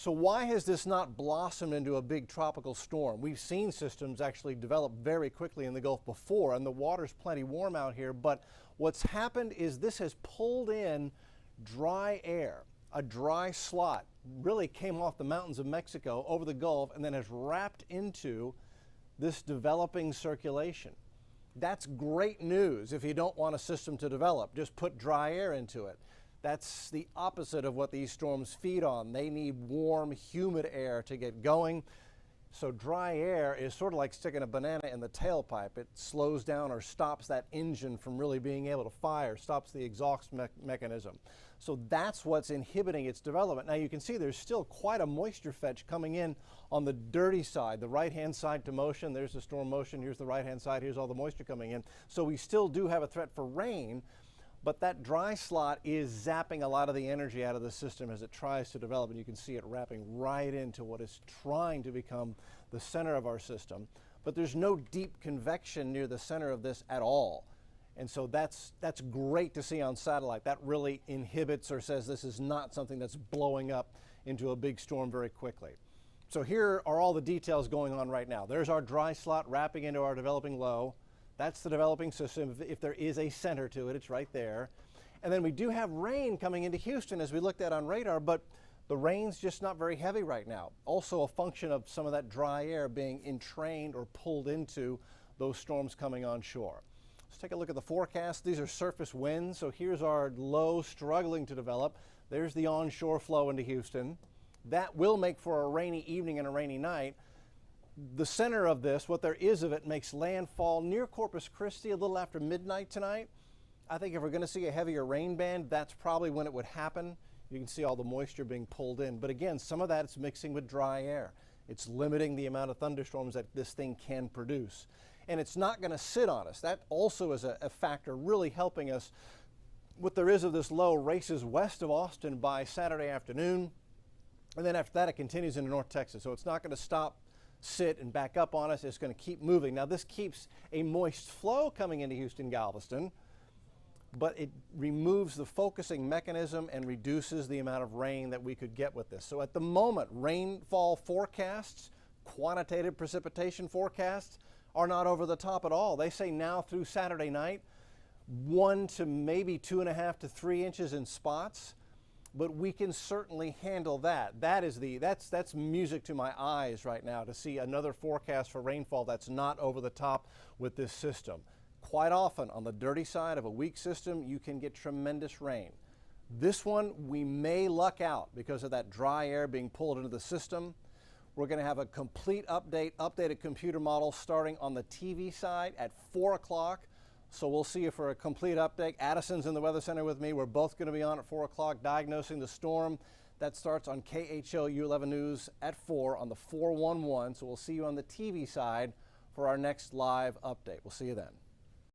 So why has this not blossomed into a big tropical storm? We've seen systems actually develop very quickly in the Gulf before, and the water's plenty warm out here, but what's happened is this has pulled in dry air. A dry slot really came off the mountains of Mexico over the Gulf and then has wrapped into this developing circulation. That's great news if you don't want a system to develop. Just put dry air into it. That's the opposite of what these storms feed on. They need warm, humid air to get going. So dry air is sort of like sticking a banana in the tailpipe. It slows down or stops that engine from really being able to fire, stops the exhaust mechanism. So that's what's inhibiting its development. Now you can see there's still quite a moisture fetch coming in on the dirty side, the right-hand side to motion. There's the storm motion, here's the right-hand side, here's all the moisture coming in. So we still do have a threat for rain, but that dry slot is zapping a lot of the energy out of the system as it tries to develop, and you can see it wrapping right into what is trying to become the center of our system. But there's no deep convection near the center of this at all. And so that's great to see on satellite. That really inhibits or says this is not something that's blowing up into a big storm very quickly. So here are all the details going on right now. There's our dry slot wrapping into our developing low. That's the developing system. If there is a center to it, it's right there. And then we do have rain coming into Houston as we looked at on radar, but the rain's just not very heavy right now. Also a function of some of that dry air being entrained or pulled into those storms coming onshore. Let's take a look at the forecast. These are surface winds. So here's our low struggling to develop. There's the onshore flow into Houston. That will make for a rainy evening and a rainy night. The center of this, what there is of it, makes landfall near Corpus Christi a little after midnight tonight. I think if we're going to see a heavier rain band, that's probably when it would happen. You can see all the moisture being pulled in. But again, some of that is mixing with dry air. It's limiting the amount of thunderstorms that this thing can produce. And it's not going to sit on us. That also is a factor really helping us. What there is of this low races west of Austin by Saturday afternoon. And then after that, it continues into North Texas. So it's not going to stop, sit, and back up on us. It's going to keep moving. Now, this keeps a moist flow coming into Houston, Galveston, but it removes the focusing mechanism and reduces the amount of rain that we could get with this. So at the moment, rainfall forecasts, quantitative precipitation forecasts, are not over the top at all. They say now through Saturday night, 1 to maybe 2.5 to 3 inches in spots, but we can certainly handle that. That's music to my eyes right now to see another forecast for rainfall that's not over the top with this system. Quite often on the dirty side of a weak system, you can get tremendous rain. This one, we may luck out because of that dry air being pulled into the system. We're going to have a complete updated computer model starting on the TV side at 4 o'clock. So we'll see you for a complete update. Addison's in the Weather Center with me. We're both going to be on at 4 o'clock diagnosing the storm. That starts on KHOU 11 News at 4 on the 411. So we'll see you on the TV side for our next live update. We'll see you then.